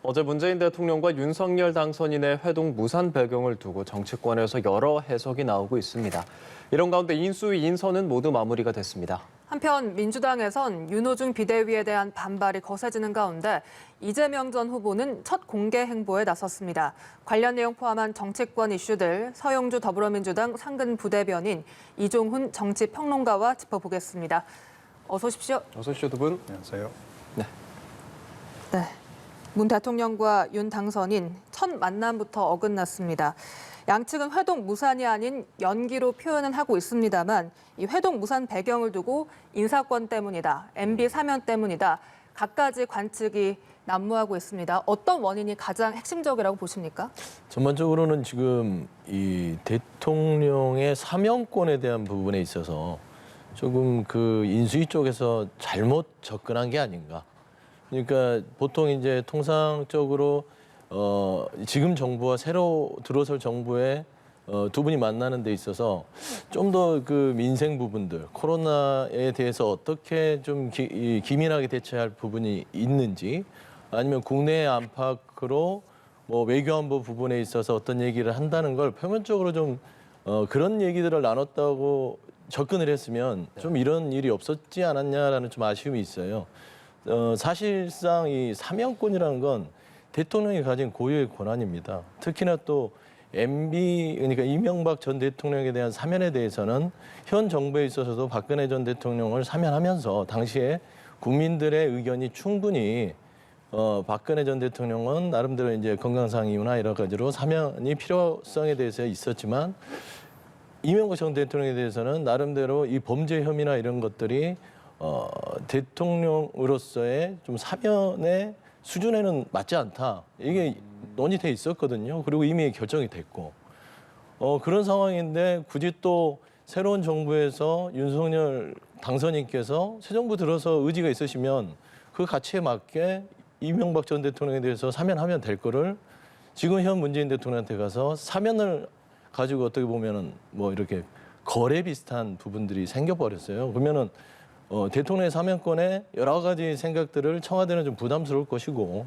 어제 문재인 대통령과 윤석열 당선인의 회동 무산 배경을 두고 정치권에서 여러 해석이 나오고 있습니다. 이런 가운데 인수위 인선은 모두 마무리가 됐습니다. 한편 민주당에선 윤호중 비대위에 대한 반발이 거세지는 가운데 이재명 전 후보는 첫 공개 행보에 나섰습니다. 관련 내용 포함한 정치권 이슈들 서영주 더불어민주당 상근 부대변인 이종훈 정치평론가와 짚어보겠습니다. 어서 오십시오. 어서 오십시오, 두 분. 안녕하세요. 네. 문 대통령과 윤 당선인 첫 만남부터 어긋났습니다. 양측은 회동 무산이 아닌 연기로 표현은 하고 있습니다만 이 회동 무산 배경을 두고 인사권 때문이다, MB 사면 때문이다, 갖가지 관측이 난무하고 있습니다. 어떤 원인이 가장 핵심적이라고 보십니까? 전반적으로는 지금 이 대통령의 사면권에 대한 부분에 있어서 조금 그 인수위 쪽에서 잘못 접근한 게 아닌가. 그러니까 보통 이제 통상적으로 지금 정부와 새로 들어설 정부의 두 분이 만나는 데 있어서 좀 더 그 민생 부분들, 코로나에 대해서 어떻게 좀 기민하게 대처할 부분이 있는지, 아니면 국내 안팎으로 뭐 외교안보 부분에 있어서 어떤 얘기를 한다는 걸 표면적으로 좀 그런 얘기들을 나눴다고 접근을 했으면 좀 이런 일이 없었지 않았냐라는 좀 아쉬움이 있어요. 사실상 이 사면권이라는 건 대통령이 가진 고유의 권한입니다. 특히나 또 MB, 그러니까 이명박 전 대통령에 대한 사면에 대해서는 현 정부에 있어서도 박근혜 전 대통령을 사면하면서 당시에 국민들의 의견이 충분히 박근혜 전 대통령은 나름대로 이제 건강상 이유나 여러 가지로 사면이 필요성에 대해서 있었지만 이명박 전 대통령에 대해서는 나름대로 이 범죄 혐의나 이런 것들이 대통령으로서의 좀 사면의 수준에는 맞지 않다. 이게 논의돼 있었거든요. 그리고 이미 결정이 됐고. 그런 상황인데 굳이 또 새로운 정부에서 윤석열 당선인께서 새 정부 들어서 의지가 있으시면 그 가치에 맞게 이명박 전 대통령에 대해서 사면하면 될 거를 지금 현 문재인 대통령한테 가서 사면을 가지고 어떻게 보면은 뭐 이렇게 거래 비슷한 부분들이 생겨버렸어요. 그러면은 대통령의 사면권에 여러 가지 생각들을 청와대는 좀 부담스러울 것이고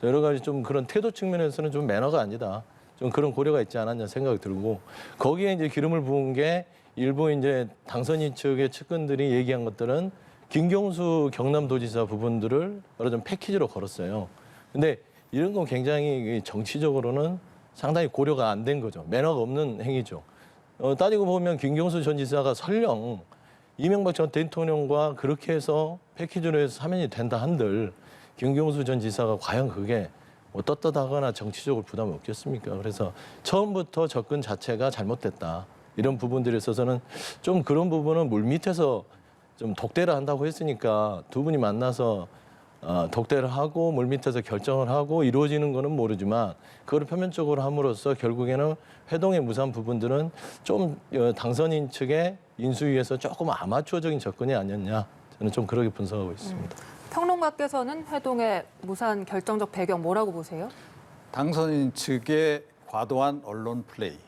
여러 가지 좀 그런 태도 측면에서는 좀 매너가 아니다. 좀 그런 고려가 있지 않았냐 생각이 들고 거기에 이제 기름을 부은 게 일부 이제 당선인 측의 측근들이 얘기한 것들은 김경수 경남도지사 부분들을 여러 좀 패키지로 걸었어요. 근데 이런 건 굉장히 정치적으로는 상당히 고려가 안 된 거죠. 매너가 없는 행위죠. 따지고 보면 김경수 전 지사가 설령 이명박 전 대통령과 그렇게 해서 패키지로 해서 사면이 된다 한들 김경수 전 지사가 과연 그게 뭐 떳떳하거나 정치적으로 부담이 없겠습니까? 그래서 처음부터 접근 자체가 잘못됐다. 이런 부분들에 있어서는 좀 그런 부분은 물밑에서 좀 독대를 한다고 했으니까 두 분이 만나서 독대를 하고 물밑에서 결정을 하고 이루어지는 거는 모르지만 그걸 표면적으로 함으로써 결국에는 회동의 무산 부분들은 좀 당선인 측의 인수위에서 조금 아마추어적인 접근이 아니었냐 저는 좀 그렇게 분석하고 있습니다. 평론가께서는 회동의 무산 결정적 배경 뭐라고 보세요? 당선인 측의 과도한 언론 플레이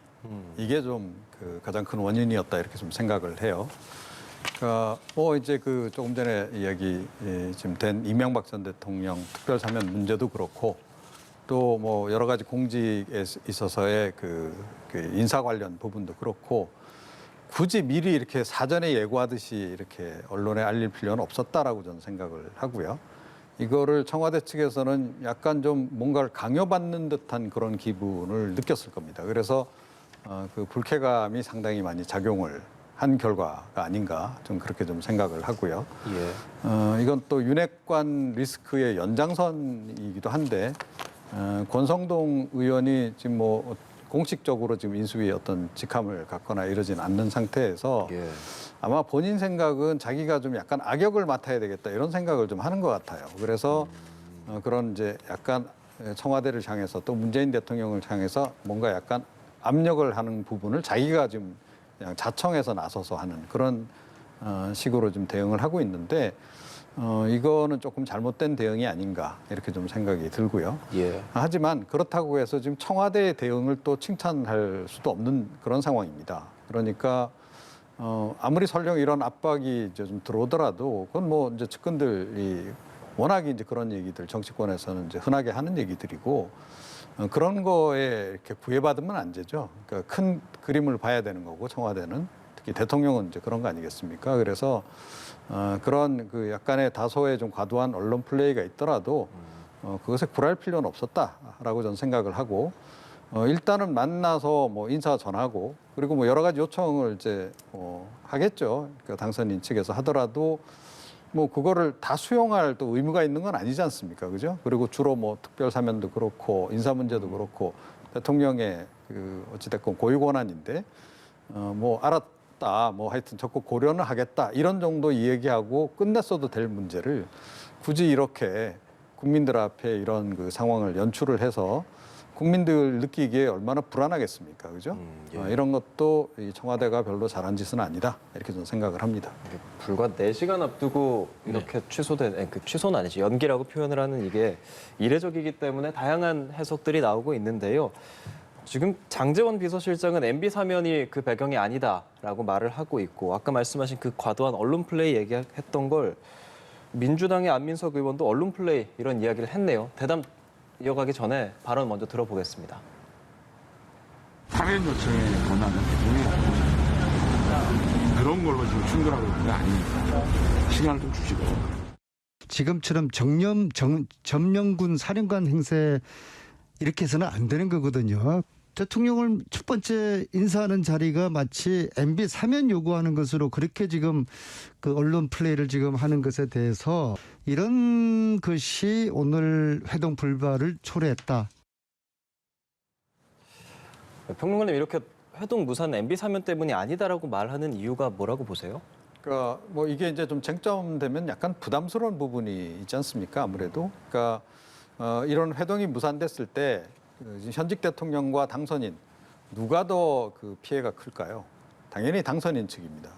이게 좀 그 가장 큰 원인이었다 이렇게 좀 생각을 해요. 그러니까 뭐 이제 그 조금 전에 이야기 지금 된 이명박 전 대통령 특별사면 문제도 그렇고 또 뭐 여러 가지 공직에 있어서의 그 인사 관련 부분도 그렇고 굳이 미리 이렇게 사전에 예고하듯이 이렇게 언론에 알릴 필요는 없었다라고 저는 생각을 하고요. 이거를 청와대 측에서는 약간 좀 뭔가를 강요받는 듯한 그런 기분을 느꼈을 겁니다. 그래서 그 불쾌감이 상당히 많이 작용을 한 결과가 아닌가 좀 그렇게 좀 생각을 하고요. 예. 이건 또 윤핵관 리스크의 연장선이기도 한데 권성동 의원이 지금 뭐 공식적으로 지금 인수위에 어떤 직함을 갖거나 이러진 않는 상태에서 예. 아마 본인 생각은 자기가 좀 약간 악역을 맡아야 되겠다 이런 생각을 좀 하는 것 같아요. 그래서 그런 이제 약간 청와대를 향해서 또 문재인 대통령을 향해서 뭔가 약간 압력을 하는 부분을 자기가 지금 그냥 자청해서 나서서 하는 그런 식으로 좀 대응을 하고 있는데 이거는 조금 잘못된 대응이 아닌가 이렇게 좀 생각이 들고요. 예. 하지만 그렇다고 해서 지금 청와대의 대응을 또 칭찬할 수도 없는 그런 상황입니다. 그러니까 아무리 설령 이런 압박이 이제 좀 들어오더라도 그건 뭐 이제 측근들이 워낙 이제 그런 얘기들 정치권에서는 이제 흔하게 하는 얘기들이고 그런 거에 이렇게 구애받으면 안 되죠. 그러니까 큰 그림을 봐야 되는 거고 청와대는 특히 대통령은 이제 그런 거 아니겠습니까? 그래서 그런 그 약간의 다소의 좀 과도한 언론 플레이가 있더라도 그것에 굴할 필요는 없었다라고 저는 생각을 하고 일단은 만나서 뭐 인사 전하고 그리고 뭐 여러 가지 요청을 이제 하겠죠. 그 당선인 측에서 하더라도 뭐 그거를 다 수용할 또 의무가 있는 건 아니지 않습니까, 그죠? 그리고 주로 뭐 특별 사면도 그렇고 인사 문제도 그렇고 대통령의 그 어찌됐건 고유 권한인데 뭐 알았다, 뭐 하여튼 적극 고려는 하겠다 이런 정도 이야기하고 끝냈어도 될 문제를 굳이 이렇게 국민들 앞에 이런 그 상황을 연출을 해서 국민들 느끼기에 얼마나 불안하겠습니까, 그죠? 예. 이런 것도 이 청와대가 별로 잘한 짓은 아니다 이렇게 저는 생각을 합니다. 불과 4시간 앞두고 이렇게 취소된, 취소는 아니지, 연기라고 표현을 하는 이게 이례적이기 때문에 다양한 해석들이 나오고 있는데요. 지금 장제원 비서실장은 MB 사면이 그 배경이 아니다라고 말을 하고 있고 아까 말씀하신 그 과도한 언론 플레이 얘기했던 걸 민주당의 안민석 의원도 언론 플레이 이런 이야기를 했네요. 대담 이어가기 전에 발언 먼저 들어보겠습니다. 사면 요청의 권한은 대통령이 없습니다. 그런 걸로 지금 충돌하고 있는 게 아니니까 시간을 좀 주시고. 지금처럼 점령군 사령관 행세 이렇게 해서는 안 되는 거거든요. 대통령을 첫 번째 인사하는 자리가 마치 MB 사면 요구하는 것으로 그렇게 지금 그 언론 플레이를 지금 하는 것에 대해서 이런 것이 오늘 회동 불발을 초래했다. 평론가님, 이렇게 회동 무산 MB 사면 때문이 아니다라고 말하는 이유가 뭐라고 보세요? 그러니까 뭐 이게 이제 좀 쟁점되면 약간 부담스러운 부분이 있지 않습니까? 아무래도 그러니까 이런 회동이 무산됐을 때 현직 대통령과 당선인 누가 더 그 피해가 클까요? 당연히 당선인 측입니다.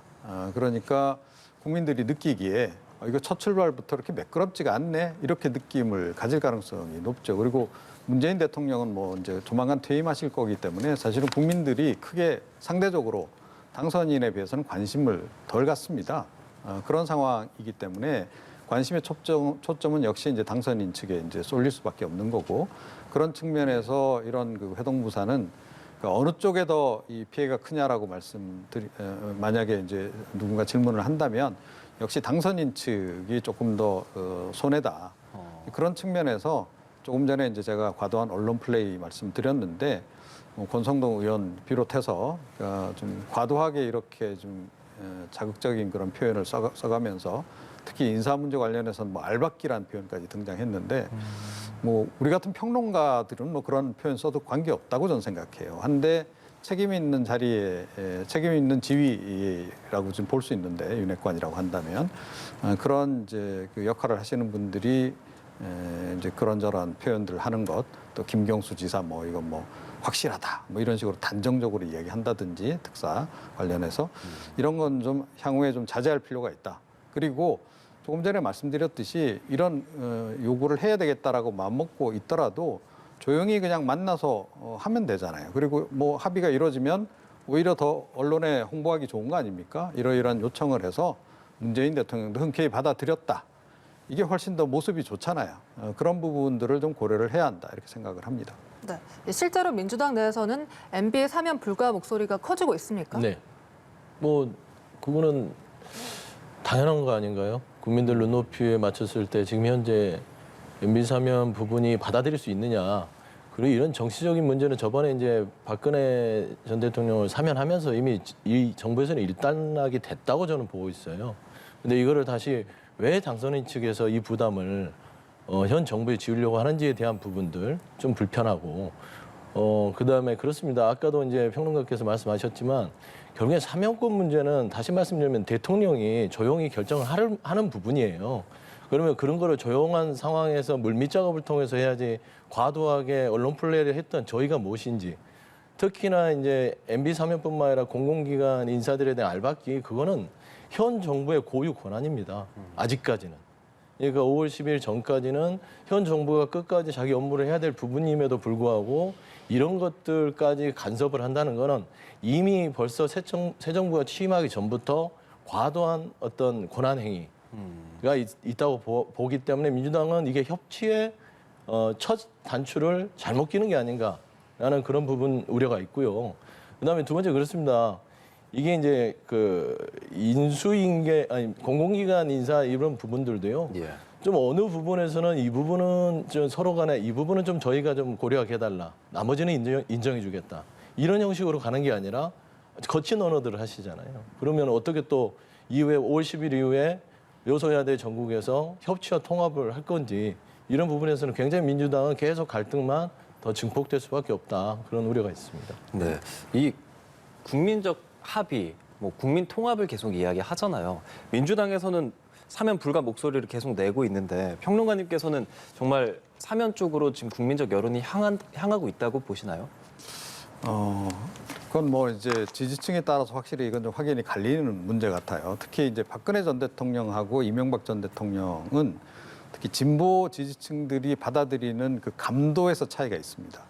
그러니까 국민들이 느끼기에 이거 첫 출발부터 이렇게 매끄럽지가 않네 이렇게 느낌을 가질 가능성이 높죠. 그리고 문재인 대통령은 뭐 이제 조만간 퇴임하실 거기 때문에 사실은 국민들이 크게 상대적으로 당선인에 비해서는 관심을 덜 갖습니다. 그런 상황이기 때문에 관심의 초점은 역시 이제 당선인 측에 이제 쏠릴 수밖에 없는 거고 그런 측면에서 이런 그 회동 무산은 어느 쪽에 더 이 피해가 크냐라고 만약에 이제 누군가 질문을 한다면 역시 당선인 측이 조금 더 손해다. 그런 측면에서 조금 전에 이제 제가 과도한 언론 플레이 말씀드렸는데 권성동 의원 비롯해서 좀 과도하게 이렇게 좀 자극적인 그런 표현을 써가면서 특히 인사 문제 관련해서는 뭐 알박기란 표현까지 등장했는데 뭐 우리 같은 평론가들은 뭐 그런 표현 써도 관계 없다고 저는 생각해요. 한데 책임 있는 자리에 책임 있는 지위라고 좀 볼 수 있는데 윤핵관이라고 한다면 그런 이제 그 역할을 하시는 분들이 이제 그런저런 표현들을 하는 것, 또 김경수 지사 뭐 이건 뭐 확실하다 뭐 이런 식으로 단정적으로 이야기한다든지 특사 관련해서 이런 건 좀 향후에 좀 자제할 필요가 있다. 그리고 조금 전에 말씀드렸듯이 이런 요구를 해야 되겠다라고 마음먹고 있더라도 조용히 그냥 만나서 하면 되잖아요. 그리고 뭐 합의가 이루어지면 오히려 더 언론에 홍보하기 좋은 거 아닙니까? 이러이러한 요청을 해서 문재인 대통령도 흔쾌히 받아들였다. 이게 훨씬 더 모습이 좋잖아요. 그런 부분들을 좀 고려를 해야 한다 이렇게 생각을 합니다. 네. 실제로 민주당 내에서는 MB 사면 불가 목소리가 커지고 있습니까? 네. 뭐 그거는 당연한 거 아닌가요? 국민들 눈높이에 맞췄을 때 지금 현재 MB 사면 부분이 받아들일 수 있느냐. 그리고 이런 정치적인 문제는 저번에 이제 박근혜 전 대통령을 사면하면서 이미 이 정부에서는 일단락이 됐다고 저는 보고 있어요. 근데 이거를 다시 왜 당선인 측에서 이 부담을 현 정부에 지우려고 하는지에 대한 부분들 좀 불편하고 그다음에 그렇습니다. 아까도 이제 평론가께서 말씀하셨지만 결국엔 사면권 문제는 다시 말씀드리면 대통령이 조용히 결정을 하는 부분이에요. 그러면 그런 거를 조용한 상황에서 물밑 작업을 통해서 해야지 과도하게 언론 플레이를 했던 저희가 무엇인지 특히나 이제 MB 사면뿐만 아니라 공공기관 인사들에 대한 알박기 그거는 현 정부의 고유 권한입니다. 아직까지는. 그러니까 5월 10일 전까지는 현 정부가 끝까지 자기 업무를 해야 될 부분임에도 불구하고 이런 것들까지 간섭을 한다는 거는 이미 벌써 새 정부가 취임하기 전부터 과도한 어떤 권한 행위 있다고 보기 때문에 민주당은 이게 협치의 첫 단추를 잘못 끼는 게 아닌가라는 그런 부분 우려가 있고요. 그다음에 두 번째 그렇습니다. 이게 이제 그 인수인계 아니 공공기관 인사 이런 부분들도요. 예. 좀 어느 부분에서는 이 부분은 좀 서로 간에 이 부분은 좀 저희가 좀 고려하게 해달라. 나머지는 인정해주겠다. 이런 형식으로 가는 게 아니라 거친 언어들을 하시잖아요. 그러면 어떻게 또 이후에 5월 10일 이후에 여소야대 전국에서 협치와 통합을 할 건지 이런 부분에서는 굉장히 민주당은 계속 갈등만 더 증폭될 수밖에 없다. 그런 우려가 있습니다. 네. 이 국민적 합의, 뭐 국민 통합을 계속 이야기하잖아요. 민주당에서는 사면 불가 목소리를 계속 내고 있는데 평론가님께서는 정말 사면 쪽으로 지금 국민적 여론이 향하고 있다고 보시나요? 그건 뭐 이제 지지층에 따라서 확실히 이건 좀 확연히 갈리는 문제 같아요. 특히 이제 박근혜 전 대통령하고 이명박 전 대통령은 특히 진보 지지층들이 받아들이는 그 감도에서 차이가 있습니다.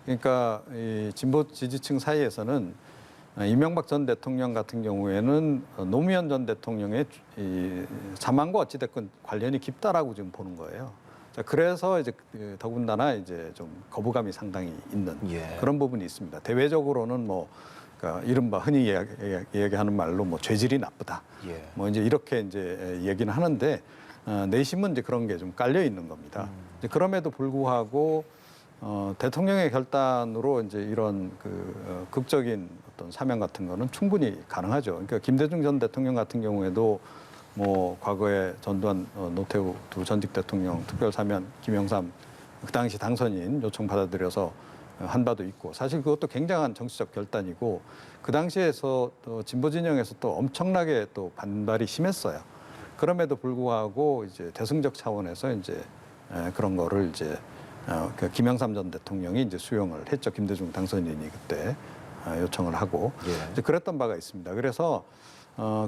그러니까 이 진보 지지층 사이에서는 이명박 전 대통령 같은 경우에는 노무현 전 대통령의 이 사망과 어찌됐건 관련이 깊다라고 지금 보는 거예요. 자, 그래서 이제 더군다나 이제 좀 거부감이 상당히 있는 예. 그런 부분이 있습니다. 대외적으로는 뭐 그러니까 이른바 흔히 얘기하는 말로 뭐 죄질이 나쁘다. 예. 뭐 이제 이렇게 이제 얘기는 하는데 내심은 이제 그런 게 좀 깔려 있는 겁니다. 이제 그럼에도 불구하고 대통령의 결단으로 이제 이런 그 극적인 어떤 사면 같은 거는 충분히 가능하죠. 그러니까 김대중 전 대통령 같은 경우에도 뭐 과거에 전두환, 노태우 두 전직 대통령 특별 사면 김영삼 그 당시 당선인 요청 받아들여서 한 바도 있고 사실 그것도 굉장한 정치적 결단이고 그 당시에서 또 진보 진영에서 또 엄청나게 또 반발이 심했어요. 그럼에도 불구하고 이제 대승적 차원에서 이제 그런 거를 이제 그 김영삼 전 대통령이 이제 수용을 했죠. 김대중 당선인이 그때 요청을 하고 예. 이제 그랬던 바가 있습니다. 그래서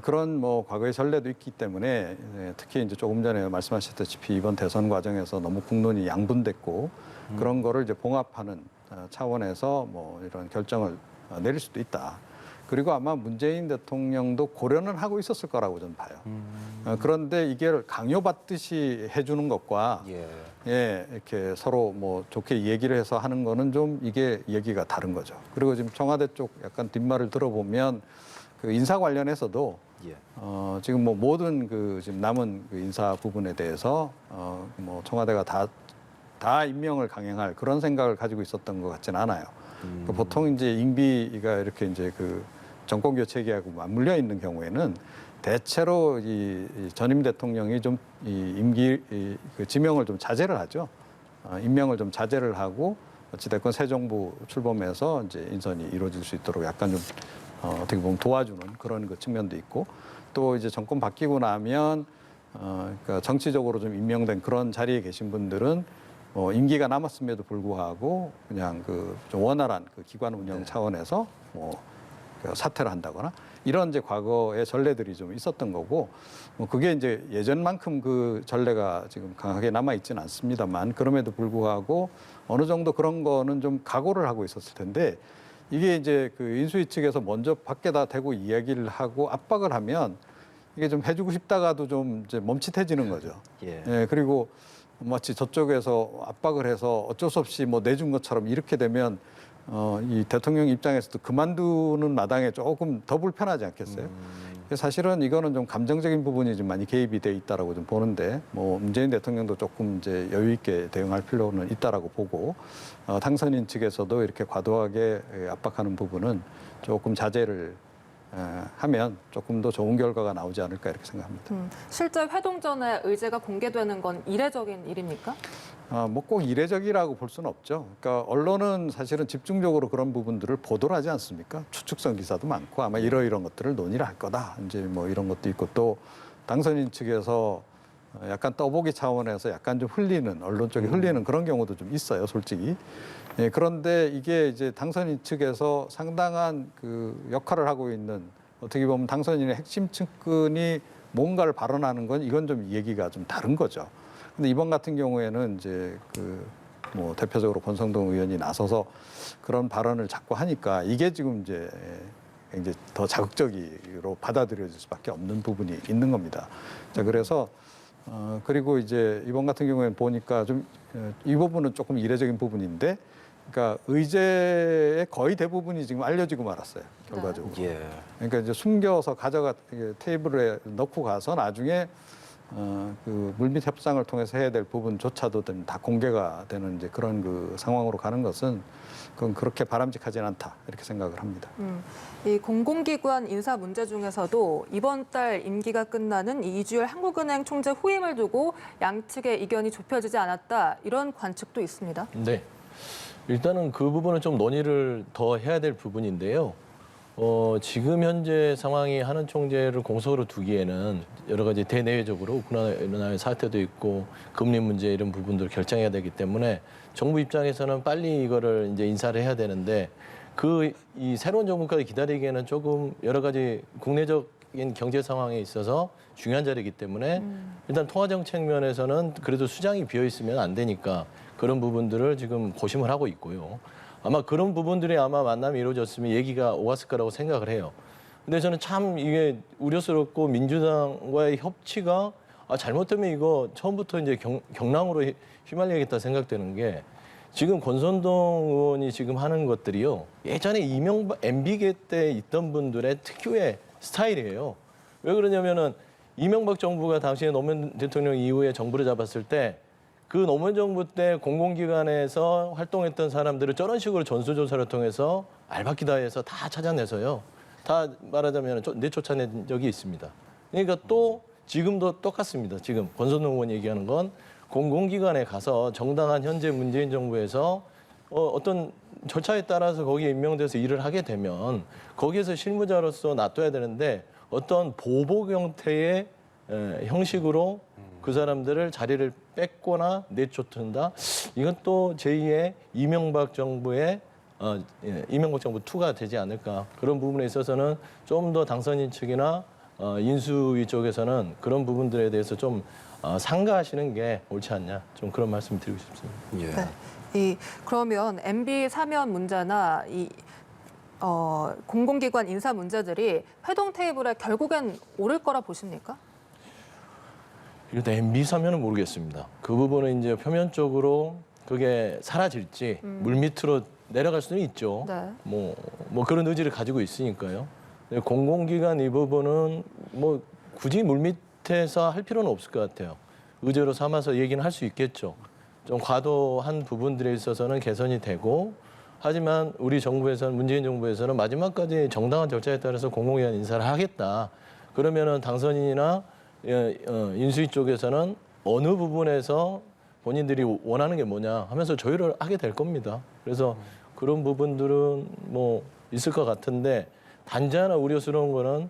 그런 뭐 과거의 전례도 있기 때문에 특히 이제 조금 전에 말씀하셨다시피 이번 대선 과정에서 너무 국론이 양분됐고 그런 거를 이제 봉합하는 차원에서 뭐 이런 결정을 내릴 수도 있다. 그리고 아마 문재인 대통령도 고려는 하고 있었을 거라고 저는 봐요. 그런데 이게 강요받듯이 해주는 것과 예. 이렇게 서로 뭐 좋게 얘기를 해서 하는 거는 좀 이게 얘기가 다른 거죠. 그리고 지금 청와대 쪽 약간 뒷말을 들어보면 그 인사 관련해서도 예. 지금 뭐 모든 그 지금 남은 그 인사 부분에 대해서 뭐 청와대가 다 임명을 강행할 그런 생각을 가지고 있었던 것 같지는 않아요. 그 보통 이제 임비가 이렇게 이제 그 정권 교체기하고 맞물려 있는 경우에는 대체로 이 전임 대통령이 좀 이 임기 그 지명을 좀 자제를 하죠. 임명을 좀 자제를 하고 어찌됐건 새 정부 출범해서 이제 인선이 이루어질 수 있도록 약간 좀 어떻게 보면 도와주는 그런 그 측면도 있고 또 이제 정권 바뀌고 나면 그러니까 정치적으로 좀 임명된 그런 자리에 계신 분들은 임기가 남았음에도 불구하고 그냥 그 좀 원활한 그 기관 운영 차원에서 뭐 사퇴를 한다거나 이런 이제 과거의 전례들이 좀 있었던 거고 뭐 그게 이제 예전만큼 그 전례가 지금 강하게 남아 있지는 않습니다만 그럼에도 불구하고 어느 정도 그런 거는 좀 각오를 하고 있었을 텐데 이게 이제 그 인수위 측에서 먼저 밖에다 대고 이야기를 하고 압박을 하면 이게 좀 해주고 싶다가도 좀 이제 멈칫해지는 거죠. 예. 그리고 마치 저쪽에서 압박을 해서 어쩔 수 없이 뭐 내준 것처럼 이렇게 되면 이 대통령 입장에서도 그만두는 마당에 조금 더 불편하지 않겠어요? 사실은 이거는 좀 감정적인 부분이 좀 많이 개입이 돼 있다라고 좀 보는데 뭐 문재인 대통령도 조금 이제 여유 있게 대응할 필요는 있다라고 보고 당선인 측에서도 이렇게 과도하게 압박하는 부분은 조금 자제를 하면 조금 더 좋은 결과가 나오지 않을까 이렇게 생각합니다. 실제 회동 전에 의제가 공개되는 건 이례적인 일입니까? 뭐 꼭 이례적이라고 볼 수는 없죠. 그러니까 언론은 사실은 집중적으로 그런 부분들을 보도를 하지 않습니까? 추측성 기사도 많고 아마 이런 것들을 논의를 할 거다. 이제 뭐 이런 것도 있고 또 당선인 측에서 약간 떠보기 차원에서 약간 좀 흘리는 언론 쪽에 흘리는 그런 경우도 좀 있어요, 솔직히. 예, 그런데 이게 이제 당선인 측에서 상당한 그 역할을 하고 있는 어떻게 보면 당선인의 핵심 측근이 뭔가를 발언하는 건 이건 좀 얘기가 좀 다른 거죠. 근데 이번 같은 경우에는 이제 그 뭐 대표적으로 권성동 의원이 나서서 그런 발언을 자꾸 하니까 이게 지금 이제 굉장히 더 자극적으로 받아들여질 수밖에 없는 부분이 있는 겁니다. 자, 그래서 그리고 이제 이번 같은 경우에는 보니까 좀 이 부분은 조금 이례적인 부분인데, 그러니까 의제의 거의 대부분이 지금 알려지고 말았어요, 결과적으로. 예. 그러니까 이제 숨겨서 테이블에 넣고 가서 나중에 그 물밑 협상을 통해서 해야 될 부분조차도 다 공개가 되는 이제 그런 그 상황으로 가는 것은 그건 그렇게 바람직하지는 않다 이렇게 생각을 합니다. 이 공공기관 인사 문제 중에서도 이번 달 임기가 끝나는 이 이주열 한국은행 총재 후임을 두고 양측의 이견이 좁혀지지 않았다 이런 관측도 있습니다. 네. 일단은 그 부분은 좀 논의를 더 해야 될 부분인데요. 지금 현재 상황이 하는 총재를 공석으로 두기에는 여러 가지 대내외적으로 우크라이나의 사태도 있고 금리 문제 이런 부분들을 결정해야 되기 때문에 정부 입장에서는 빨리 이거를 이제 인사를 해야 되는데 이 새로운 정부까지 기다리기에는 조금 여러 가지 국내적인 경제 상황에 있어서 중요한 자리이기 때문에 일단 통화정책 면에서는 그래도 수장이 비어 있으면 안 되니까 그런 부분들을 지금 고심을 하고 있고요. 아마 그런 부분들이 아마 만남이 이루어졌으면 얘기가 오갔을 거라고 생각을 해요. 근데 저는 참 이게 우려스럽고 민주당과의 협치가 잘못되면 이거 처음부터 이제 경랑으로 휘말리겠다 생각되는 게 지금 권선동 의원이 지금 하는 것들이요. 예전에 이명박 MB계 때 있던 분들의 특유의 스타일이에요. 왜 그러냐면은 이명박 정부가 당시에 노무현 대통령 이후에 정부를 잡았을 때 그 노무현 정부 때 공공기관에서 활동했던 사람들을 저런 식으로 전수조사를 통해서 알박기다해서 다 찾아내서요. 다 말하자면 내쫓아낸 적이 있습니다. 그러니까 또 지금도 똑같습니다. 지금 권선동 의원이 얘기하는 건 공공기관에 가서 정당한 현재 문재인 정부에서 어떤 절차에 따라서 거기에 임명돼서 일을 하게 되면 거기에서 실무자로서 놔둬야 되는데 어떤 보복 형태의 형식으로 그 사람들을 자리를 뺏거나 내쫓는다. 이건 또 제2의 이명박 정부의 이명박 정부 2가 되지 않을까. 그런 부분에 있어서는 좀 더 당선인 측이나 인수위 쪽에서는 그런 부분들에 대해서 좀 상가하시는 게 옳지 않냐. 좀 그런 말씀 드리고 싶습니다. 네. 그러면 MB 사면 문제나 공공기관 인사 문제들이 회동 테이블에 결국엔 오를 거라 보십니까? 일단 MB 사면은 모르겠습니다. 그 부분은 이제 표면적으로 그게 사라질지 물밑으로 내려갈 수는 있죠. 네. 뭐 그런 의지를 가지고 있으니까요. 공공기관 이 부분은 뭐 굳이 물밑에서 할 필요는 없을 것 같아요. 의제로 삼아서 얘기는 할 수 있겠죠. 좀 과도한 부분들에 있어서는 개선이 되고 하지만 우리 정부에서는 문재인 정부에서는 마지막까지 정당한 절차에 따라서 공공기관 인사를 하겠다. 그러면은 당선인이나 인수위 쪽에서는 어느 부분에서 본인들이 원하는 게 뭐냐 하면서 조율을 하게 될 겁니다. 그래서 그런 부분들은 뭐 있을 것 같은데 단지 하나 우려스러운 거는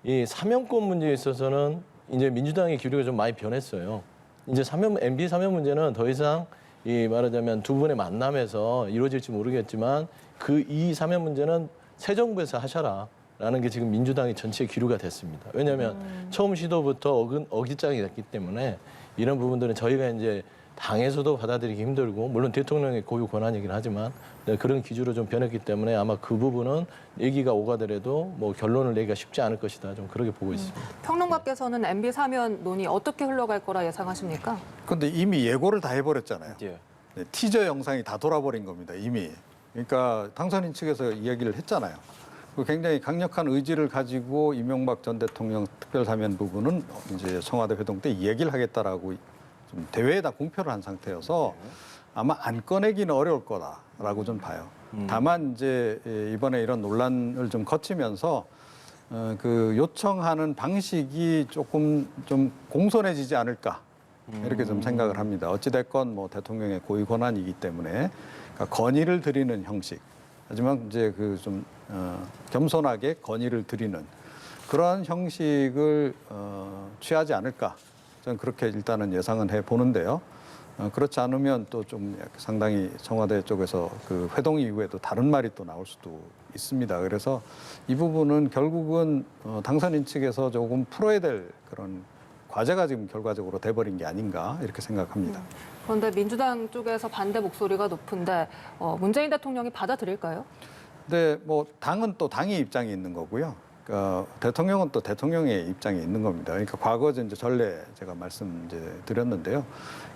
이 사면권 문제에 있어서는 이제 민주당의 기류가 좀 많이 변했어요. 이제 MB 사면 문제는 더 이상 이 말하자면 두 분의 만남에서 이루어질지 모르겠지만 이 사면 문제는 새 정부에서 하셔라. 라는 게 지금 민주당의 전체 기류가 됐습니다. 왜냐하면 처음 시도부터 어깃장이 됐기 때문에 이런 부분들은 저희가 이제 당에서도 받아들이기 힘들고 물론 대통령의 고유 권한이긴 하지만 그런 기준으로 좀 변했기 때문에 아마 그 부분은 얘기가 오가더라도 뭐 결론을 내기가 쉽지 않을 것이다. 좀 그렇게 보고 있습니다. 평론가께서는 MB 사면 논의 어떻게 흘러갈 거라 예상하십니까? 그런데 이미 예고를 다 해버렸잖아요. 예. 네, 티저 영상이 다 돌아버린 겁니다. 이미. 그러니까 당선인 측에서 이야기를 했잖아요. 굉장히 강력한 의지를 가지고 이명박 전 대통령 특별사면 부분은 이제 청와대 회동 때 얘기를 하겠다라고 좀 대회에다 공표를 한 상태여서 아마 안 꺼내기는 어려울 거다라고 좀 봐요. 다만 이제 이번에 이런 논란을 좀 거치면서 그 요청하는 방식이 조금 좀 공손해지지 않을까 이렇게 좀 생각을 합니다. 어찌 됐건 뭐 대통령의 고유 권한이기 때문에 그러니까 건의를 드리는 형식. 하지만 이제 그 좀 겸손하게 건의를 드리는 그러한 형식을 취하지 않을까 저는 그렇게 일단은 예상은 해 보는데요. 그렇지 않으면 또 좀 상당히 청와대 쪽에서 그 회동 이후에도 다른 말이 또 나올 수도 있습니다. 그래서 이 부분은 결국은 당선인 측에서 조금 풀어야 될 그런 과제가 지금 결과적으로 돼버린 게 아닌가 이렇게 생각합니다. 그런데 민주당 쪽에서 반대 목소리가 높은데 문재인 대통령이 받아들일까요? 근데 뭐 당은 또 당의 입장이 있는 거고요. 대통령은 또 대통령의 입장이 있는 겁니다. 그러니까 과거 이제 전례 제가 말씀 이제 드렸는데요.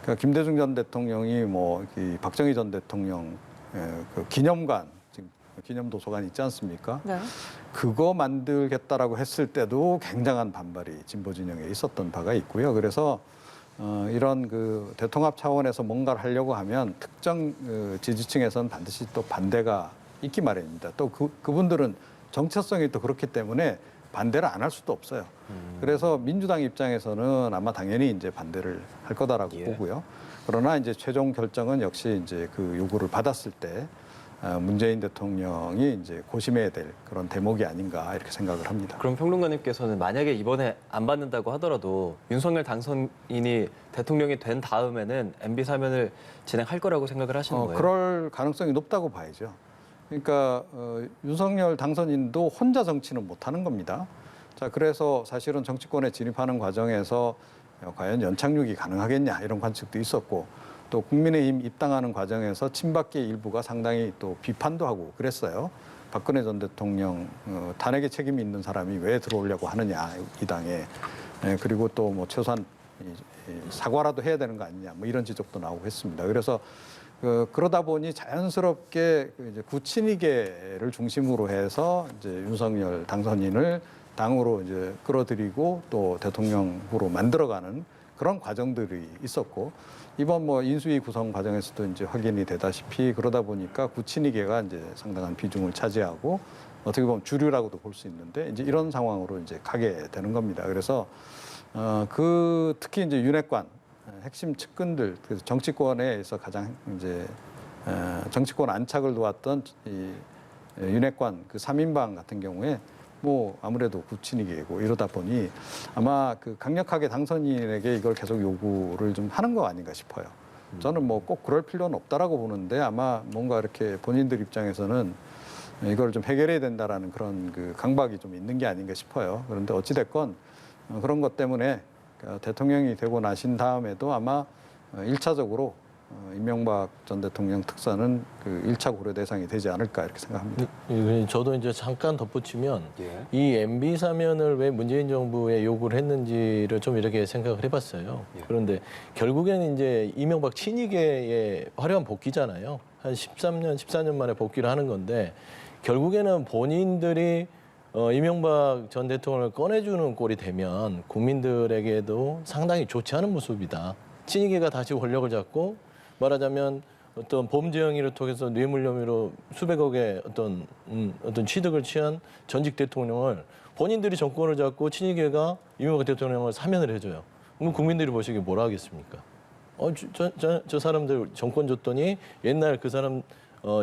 그러니까 김대중 전 대통령이 뭐 이 박정희 전 대통령 그 기념관 지금 기념도서관 있지 않습니까? 네. 그거 만들겠다라고 했을 때도 굉장한 반발이 진보 진영에 있었던 바가 있고요. 그래서 이런 그 대통합 차원에서 뭔가를 하려고 하면 특정 지지층에서는 반드시 또 반대가 있기 마련입니다. 또 그분들은 정체성이 또 그렇기 때문에 반대를 안 할 수도 없어요. 그래서 민주당 입장에서는 아마 당연히 이제 반대를 할 거다라고 보고요. 그러나 이제 최종 결정은 역시 이제 그 요구를 받았을 때 문재인 대통령이 이제 고심해야 될 그런 대목이 아닌가 이렇게 생각을 합니다. 그럼 평론가님께서는 만약에 이번에 안 받는다고 하더라도 윤석열 당선인이 대통령이 된 다음에는 MB 사면을 진행할 거라고 생각을 하시는 거예요? 그럴 가능성이 높다고 봐야죠. 그러니까 윤석열 당선인도 혼자 정치는 못하는 겁니다. 자, 그래서 사실은 정치권에 진입하는 과정에서 과연 연착륙이 가능하겠냐 이런 관측도 있었고 또 국민의힘 입당하는 과정에서 친박계 일부가 상당히 또 비판도 하고 그랬어요. 박근혜 전 대통령 탄핵에 책임이 있는 사람이 왜 들어오려고 하느냐 이 당에 그리고 또 뭐 최소한 사과라도 해야 되는 거 아니냐 뭐 이런 지적도 나오고 했습니다. 그래서 그러다 보니 자연스럽게 이제 구친이계를 중심으로 해서 이제 윤석열 당선인을 당으로 이제 끌어들이고 또 대통령 후로 만들어가는 그런 과정들이 있었고 이번 뭐 인수위 구성 과정에서도 이제 확인이 되다시피 그러다 보니까 구친이계가 이제 상당한 비중을 차지하고 어떻게 보면 주류라고도 볼 수 있는데 이제 이런 상황으로 이제 가게 되는 겁니다. 그래서 특히 이제 윤핵관 핵심 측근들 그래서 정치권에서 가장 이제 정치권 안착을 도왔던 이 윤핵관 그 3인방 같은 경우에 뭐 아무래도 구친이계고 이러다 보니 아마 그 강력하게 당선인에게 이걸 계속 요구를 좀 하는 거 아닌가 싶어요. 저는 뭐 꼭 그럴 필요는 없다라고 보는데 아마 뭔가 이렇게 본인들 입장에서는 이걸 좀 해결해야 된다라는 그런 그 강박이 좀 있는 게 아닌가 싶어요. 그런데 어찌 됐건 그런 것 때문에 대통령이 되고 나신 다음에도 아마 1차적으로 이명박 전 대통령 특사는 그 1차 고려 대상이 되지 않을까 이렇게 생각합니다. 저도 이제 잠깐 덧붙이면 이 MB 사면을 왜 문재인 정부에 요구를 했는지를 좀 이렇게 생각을 해봤어요. 그런데 결국에는 이제 이명박 친이계의 화려한 복귀잖아요. 한 13년, 14년 만에 복귀를 하는 건데 결국에는 본인들이 이명박 전 대통령을 꺼내주는 꼴이 되면 국민들에게도 상당히 좋지 않은 모습이다. 친이계가 다시 권력을 잡고 말하자면 어떤 범죄 행위를 통해서 뇌물 혐의로 수백억의 어떤 취득을 취한 전직 대통령을 본인들이 정권을 잡고 친이계가 이명박 대통령을 사면을 해줘요. 그럼 국민들이 보시기에 뭐라 하겠습니까? 저 사람들 정권 줬더니 옛날 그 사람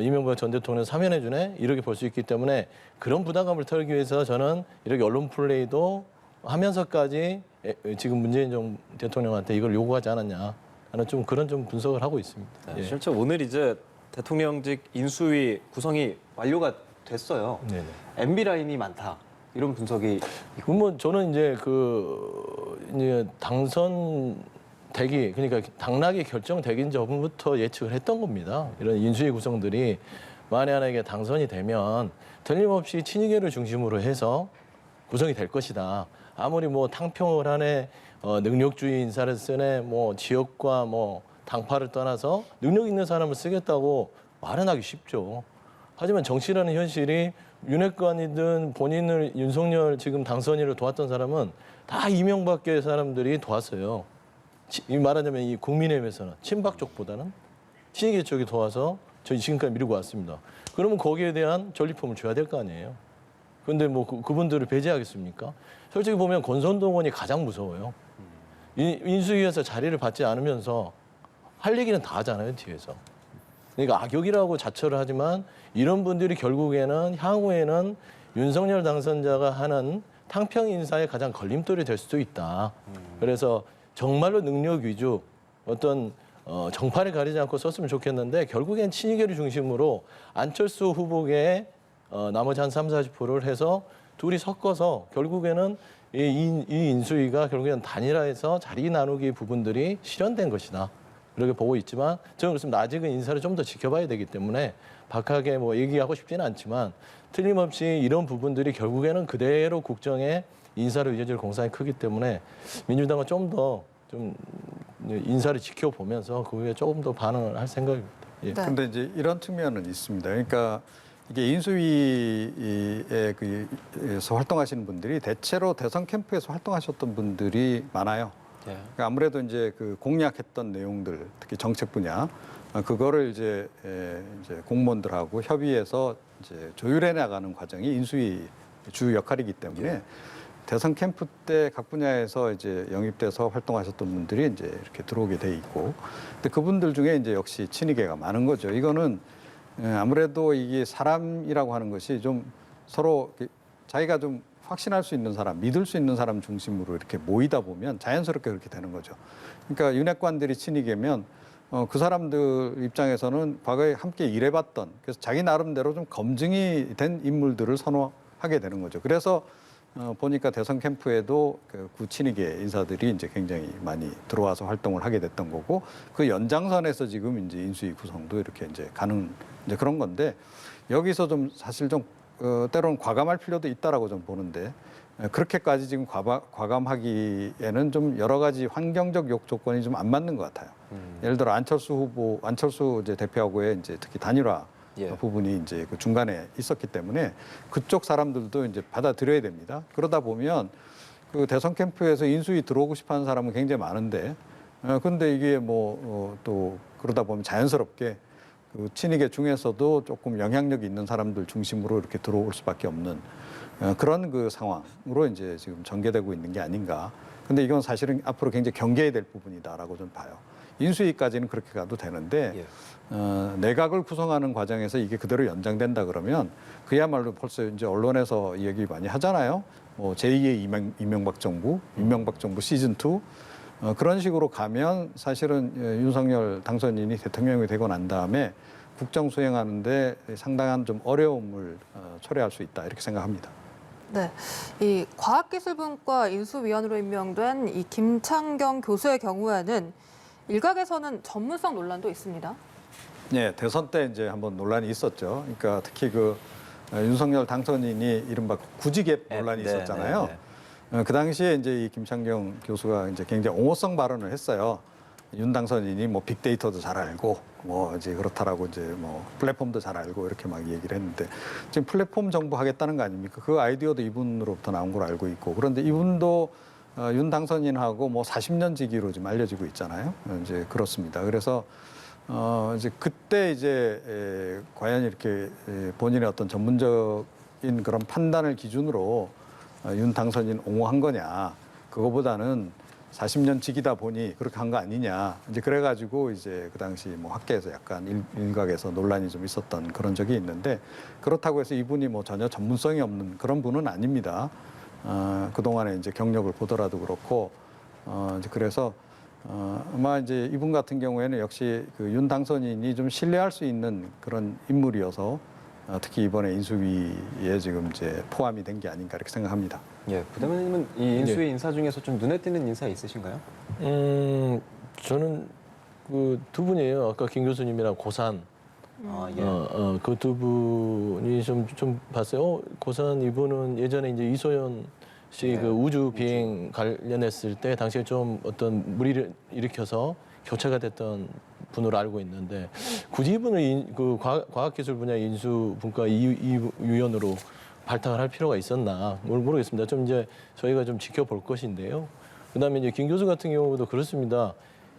이명박 전 대통령 사면해주네 이렇게 볼 수 있기 때문에 그런 부담감을 털기 위해서 저는 이렇게 언론 플레이도 하면서까지 지금 문재인 대통령한테 이걸 요구하지 않았냐 하는 좀 그런 좀 분석을 하고 있습니다. 네, 실제 오늘 이제 대통령직 인수위 구성이 완료가 됐어요. 네네. MB 라인이 많다 이런 분석이 그러면 저는 이제 이제 당선 되기 그러니까 당락이 결정되긴 전부터 예측을 했던 겁니다. 이런 인수위 구성들이 만약에 당선이 되면 틀림없이 친이계를 중심으로 해서 구성이 될 것이다. 아무리 뭐 탕평을 하네 능력주의 인사를 쓰네 뭐 지역과 뭐 당파를 떠나서 능력 있는 사람을 쓰겠다고 말은 하기 쉽죠. 하지만 정치라는 현실이 윤핵관이든 본인을 윤석열 지금 당선인을 도왔던 사람은 다 이명박계 사람들이 도왔어요. 말하자면 이 국민의힘에서는 친박 쪽보다는 친이계 쪽이 도와서 저희 지금까지 밀고 왔습니다. 그러면 거기에 대한 전리품을 줘야 될 거 아니에요. 그런데 뭐 그분들을 배제하겠습니까? 솔직히 보면 권선동 의원이 가장 무서워요. 인수위에서 자리를 받지 않으면서 할 얘기는 다 하잖아요, 뒤에서. 그러니까 악역이라고 자처를 하지만 이런 분들이 결국에는 향후에는 윤석열 당선자가 하는 탕평 인사의 가장 걸림돌이 될 수도 있다. 그래서 정말로 능력 위주 어떤 정파를 가리지 않고 썼으면 좋겠는데 결국엔 친이계를 중심으로 안철수 후보계의 나머지 한 30-40%를 해서 둘이 섞어서 결국에는 이 인수위가 결국에는 단일화해서 자리 나누기 부분들이 실현된 것이다. 그렇게 보고 있지만 저는 그렇습니다. 아직은 인사를 좀 더 지켜봐야 되기 때문에 박하게 뭐 얘기하고 싶지는 않지만 틀림없이 이런 부분들이 결국에는 그대로 국정에 인사를 위해줄 공산이 크기 때문에 민주당은 좀 더 좀 인사를 지켜보면서 그 후에 조금 더 반응을 할 생각입니다. 예. 네. 근데 이제 이런 측면은 있습니다. 그러니까 이게 인수위에 그에서 활동하시는 분들이 대체로 대선 캠프에서 활동하셨던 분들이 많아요. 예. 그러니까 아무래도 이제 그 공약했던 내용들, 특히 정책 분야, 그거를 이제 공무원들하고 협의해서 이제 조율해 나가는 과정이 인수위 주 역할이기 때문에 대선 캠프 때 각 분야에서 이제 영입돼서 활동하셨던 분들이 이제 이렇게 들어오게 돼 있고, 근데 그분들 중에 이제 역시 친이계가 많은 거죠. 이거는 아무래도 이게 사람이라고 하는 것이 좀 서로 자기가 좀 확신할 수 있는 사람, 믿을 수 있는 사람 중심으로 이렇게 모이다 보면 자연스럽게 그렇게 되는 거죠. 그러니까 윤핵관들이 친이계면 그 사람들 입장에서는 과거에 함께 일해봤던, 그래서 자기 나름대로 좀 검증이 된 인물들을 선호하게 되는 거죠. 그래서 보니까 대선 캠프에도 그 구친이계 인사들이 이제 굉장히 많이 들어와서 활동을 하게 됐던 거고, 그 연장선에서 지금 이제 인수위 구성도 이렇게 이제 가는 이제 그런 건데, 여기서 좀 사실 좀 때로는 과감할 필요도 있다라고 좀 보는데, 그렇게까지 지금 과감하기에는 좀 여러 가지 환경적 요건이 좀 안 맞는 것 같아요. 예를 들어 안철수 이제 대표하고의 이제 특히 단일화 예. 부분이 이제 그 중간에 있었기 때문에 그쪽 사람들도 이제 받아들여야 됩니다. 그러다 보면 그 대선 캠프에서 인수위 들어오고 싶어하는 사람은 굉장히 많은데, 그런데 이게 또 그러다 보면 자연스럽게 그 친이계 중에서도 조금 영향력 있는 사람들 중심으로 이렇게 들어올 수밖에 없는 그런 그 상황으로 이제 지금 전개되고 있는 게 아닌가. 근데 이건 사실은 앞으로 굉장히 경계해야 될 부분이다라고 좀 봐요. 인수위까지는 그렇게 가도 되는데 예. 내각을 구성하는 과정에서 이게 그대로 연장된다 그러면 그야말로 벌써 이제 언론에서 얘기 많이 하잖아요. 뭐 제2의 이명박 정부 시즌 2 그런 식으로 가면 사실은 윤석열 당선인이 대통령이 되고 난 다음에 국정 수행하는데 상당한 좀 어려움을 초래할 수 있다 이렇게 생각합니다. 네, 이 과학기술분과 인수위원으로 임명된 이 김창경 교수의 경우에는 일각에서는 전문성 논란도 있습니다. 네, 대선 때 이제 한번 논란이 있었죠. 그러니까 특히 그 윤석열 당선인이 이른바 구직앱 논란이 네, 있었잖아요. 네, 그 당시에 이제 이 김창경 교수가 이제 굉장히 옹호성 발언을 했어요. 윤 당선인이 뭐 빅데이터도 잘 알고 뭐 이제 그렇다라고 이제 뭐 플랫폼도 잘 알고 이렇게 막 얘기를 했는데, 지금 플랫폼 정부 하겠다는 거 아닙니까? 그 아이디어도 이분으로부터 나온 걸 알고 있고, 그런데 이분도 윤 당선인하고 뭐 40년 지기로 지금 알려지고 있잖아요. 이제 그렇습니다. 그래서 이제 그때 이제 과연 이렇게 본인의 어떤 전문적인 그런 판단을 기준으로 윤 당선인 옹호한 거냐, 그거보다는 40년 지기다 보니 그렇게 한 거 아니냐, 이제 그래가지고 이제 그 당시 뭐 학계에서 약간 일각에서 논란이 좀 있었던 그런 적이 있는데, 그렇다고 해서 이분이 뭐 전혀 전문성이 없는 그런 분은 아닙니다. 그동안에 이제 경력을 보더라도 그렇고, 이제 그래서 아마 이제 이분 같은 경우에는 역시 그 윤 당선인이 좀 신뢰할 수 있는 그런 인물이어서 특히 이번에 인수위에 지금 이제 포함이 된 게 아닌가 이렇게 생각합니다. 예, 부대변인님은 이 인수위 인사 중에서 좀 눈에 띄는 인사 있으신가요? 저는 그 두 분이에요. 아까 김 교수님이랑 고산. 아, 예. 그 두 분이 좀 봤어요. 고산 이분은 예전에 이제 이소연 씨 네, 그 우주 비행 관련했을 때 당시에 좀 어떤 무리를 일으켜서 교체가 됐던 분으로 알고 있는데, 굳이 이분을 그 과학기술 분야 인수분과 위원으로 발탁을 할 필요가 있었나 모르겠습니다. 좀 이제 저희가 좀 지켜볼 것인데요. 그다음에 이제 김 교수 같은 경우도 그렇습니다.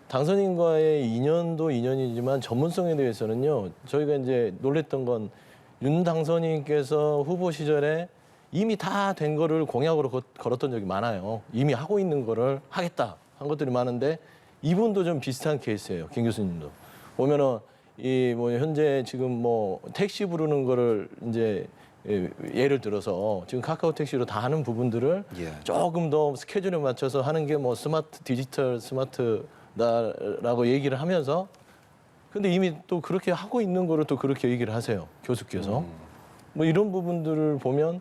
당선인과의 인연도 인연이지만 전문성에 대해서는요, 저희가 이제 놀랬던 건 윤 당선인께서 후보 시절에 이미 다 된 거를 공약으로 걸었던 적이 많아요. 이미 하고 있는 거를 하겠다 한 것들이 많은데, 이분도 좀 비슷한 케이스예요. 김 교수님도 보면은 이 뭐 현재 지금 뭐 택시 부르는 거를 이제 예를 들어서 지금 카카오 택시로 다 하는 부분들을 예. 조금 더 스케줄에 맞춰서 하는 게 뭐 디지털 스마트다라고 얘기를 하면서, 근데 이미 또 그렇게 하고 있는 거를 또 그렇게 얘기를 하세요. 교수께서. 뭐 이런 부분들을 보면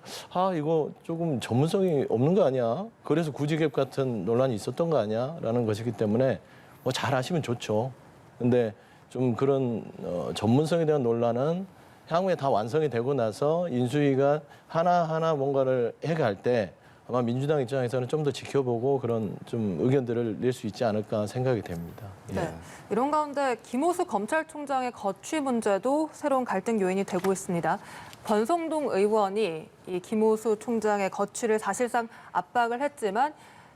이거 조금 전문성이 없는 거 아니야? 그래서 구직앱 같은 논란이 있었던 거 아니야? 라는 것이기 때문에 뭐 잘 하시면 좋죠. 근데 좀 그런 전문성에 대한 논란은 향후에 다 완성이 되고 나서 인수위가 하나하나 뭔가를 해갈 때 아마 민주당 입장에서는 좀 더 지켜보고 그런 좀 의견들을 낼 수 있지 않을까 생각이 됩니다. 예. 네. 이런 가운데 김호수 검찰총장의 거취 문제도 새로운 갈등 요인이 되고 있습니다. 권성동 의원이 이 김호수 총장의 거취를 사실상 압박을 했지만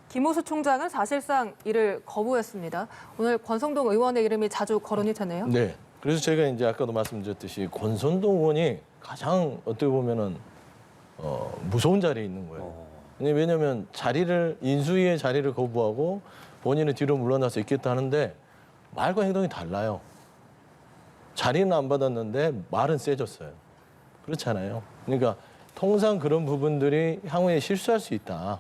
김호수 총장은 사실상 이를 거부했습니다. 오늘 권성동 의원의 이름이 자주 거론이 되네요. 네. 그래서 제가 이제 아까도 말씀드렸듯이 권선동 의원이 가장 어떻게 보면은 무서운 자리에 있는 거예요. 왜냐하면 인수위의 자리를 거부하고 본인은 뒤로 물러나서 있겠다 하는데 말과 행동이 달라요. 자리는 안 받았는데 말은 세졌어요. 그렇잖아요. 그러니까 통상 그런 부분들이 향후에 실수할 수 있다.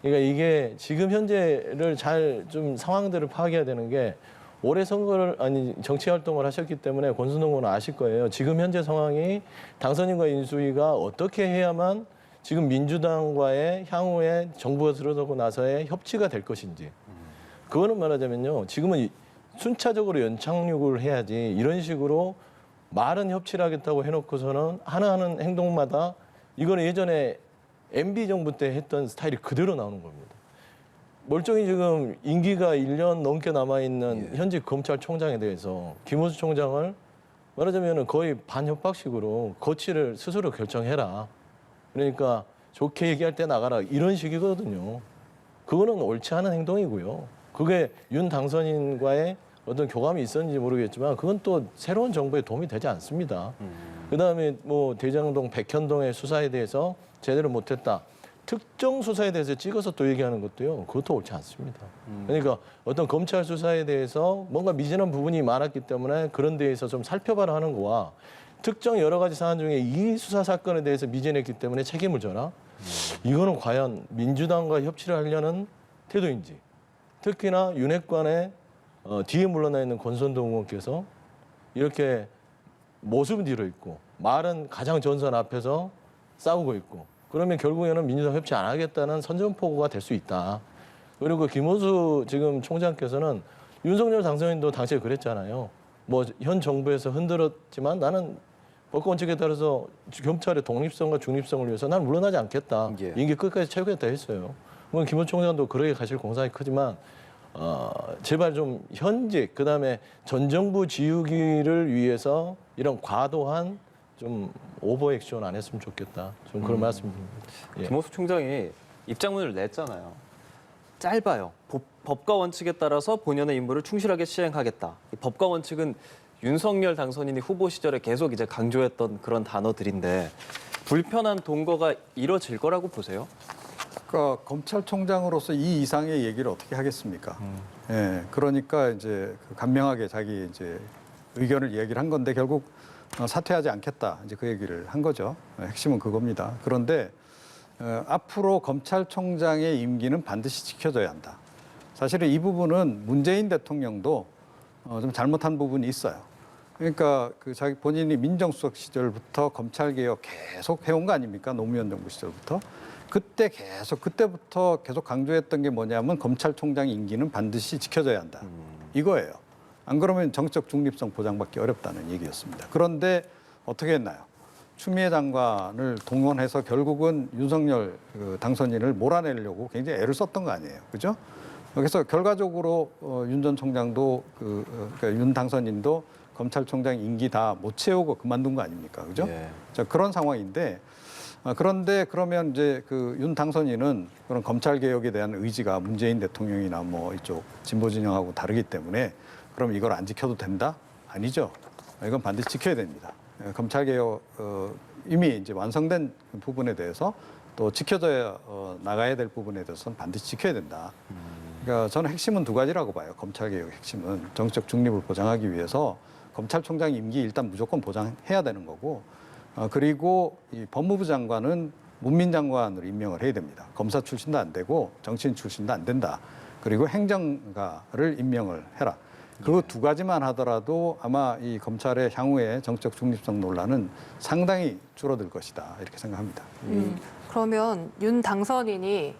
그러니까 이게 지금 현재를 잘 좀 상황들을 파악해야 되는 게 올해 정치 활동을 하셨기 때문에 권순동 의원은 아실 거예요. 지금 현재 상황이 당선인과 인수위가 어떻게 해야만 지금 민주당과의 향후에 정부가 들어서고 나서의 협치가 될 것인지. 그거는 말하자면요. 지금은 순차적으로 연착륙을 해야지 이런 식으로 말은 협치를 하겠다고 해놓고서는 하나하는 행동마다 이거는 예전에 MB 정부 때 했던 스타일이 그대로 나오는 겁니다. 멀쩡히 지금 임기가 1년 넘게 남아있는 현직 검찰총장에 대해서 김호수 총장을 말하자면 거의 반협박식으로 거취를 스스로 결정해라. 그러니까 좋게 얘기할 때 나가라. 이런 식이거든요. 그거는 옳지 않은 행동이고요. 그게 윤 당선인과의 어떤 교감이 있었는지 모르겠지만 그건 또 새로운 정부에 도움이 되지 않습니다. 그다음에 뭐 대장동, 백현동의 수사에 대해서 제대로 못했다. 특정 수사에 대해서 찍어서 또 얘기하는 것도요. 그것도 옳지 않습니다. 그러니까 어떤 검찰 수사에 대해서 뭔가 미진한 부분이 많았기 때문에 그런 데에서 좀 살펴봐라 하는 거와 특정 여러 가지 사안 중에 이 수사 사건에 대해서 미진했기 때문에 책임을 져라. 이거는 과연 민주당과 협치를 하려는 태도인지. 특히나 윤핵관의 뒤에 물러나 있는 권선동 의원께서 이렇게 모습은 뒤로 있고 말은 가장 전선 앞에서 싸우고 있고 그러면 결국에는 민주당 협치 안 하겠다는 선전포고가 될 수 있다. 그리고 김호수 지금 총장께서는 윤석열 당선인도 당시에 그랬잖아요. 뭐 현 정부에서 흔들었지만 나는 법과 원칙에 따라서 검찰의 독립성과 중립성을 위해서 난 물러나지 않겠다. 예. 임기 끝까지 채우겠다 했어요. 뭐 김호수 총장도 그러게 가실 공산이 크지만 제발 좀 현직 그다음에 전 정부 지우기를 위해서 이런 과도한 좀 오버 액션 안 했으면 좋겠다. 좀 그런 말씀드립니다. 예. 김호수 총장이 입장문을 냈잖아요. 짧아요. 법과 원칙에 따라서 본연의 임무를 충실하게 시행하겠다. 이 법과 원칙은 윤석열 당선인이 후보 시절에 계속 이제 강조했던 그런 단어들인데 불편한 동거가 이뤄질 거라고 보세요? 그러니까 검찰총장으로서 이 이상의 얘기를 어떻게 하겠습니까? 예, 그러니까 이제 간명하게 자기 이제 의견을 얘기를 한 건데 결국 사퇴하지 않겠다 이제 그 얘기를 한 거죠. 핵심은 그겁니다. 그런데 앞으로 검찰총장의 임기는 반드시 지켜져야 한다. 사실은 이 부분은 문재인 대통령도 좀 잘못한 부분이 있어요. 그러니까 그 자기 본인이 민정수석 시절부터 검찰개혁 계속 해온 거 아닙니까? 노무현 정부 시절부터. 그때부터 계속 강조했던 게 뭐냐면 검찰총장 임기는 반드시 지켜져야 한다. 이거예요. 안 그러면 정치적 중립성 보장받기 어렵다는 얘기였습니다. 그런데 어떻게 했나요? 추미애 장관을 동원해서 결국은 윤석열 당선인을 몰아내려고 굉장히 애를 썼던 거 아니에요. 그죠? 그래서 결과적으로 윤 전 총장도 그러니까 윤 당선인도 검찰총장 임기 다 못 채우고 그만둔 거 아닙니까? 그죠? 예. 자, 그런 상황인데 그런데 그러면 이제 그 윤 당선인은 그런 검찰 개혁에 대한 의지가 문재인 대통령이나 뭐 이쪽 진보 진영하고 다르기 때문에 그럼 이걸 안 지켜도 된다? 아니죠. 이건 반드시 지켜야 됩니다. 검찰 개혁 이미 이제 완성된 부분에 대해서 또 지켜져야 나가야 될 부분에 대해서는 반드시 지켜야 된다. 그러니까 저는 핵심은 두 가지라고 봐요. 검찰 개혁 핵심은 정치적 중립을 보장하기 위해서 검찰총장 임기 일단 무조건 보장해야 되는 거고. 그리고 이 법무부 장관은 문민 장관으로 임명을 해야 됩니다. 검사 출신도 안 되고 정치인 출신도 안 된다. 그리고 행정가를 임명을 해라. 그 두 가지만 하더라도 아마 이 검찰의 향후의 정치적 중립성 논란은 상당히 줄어들 것이다. 이렇게 생각합니다. 그러면 윤 당선인이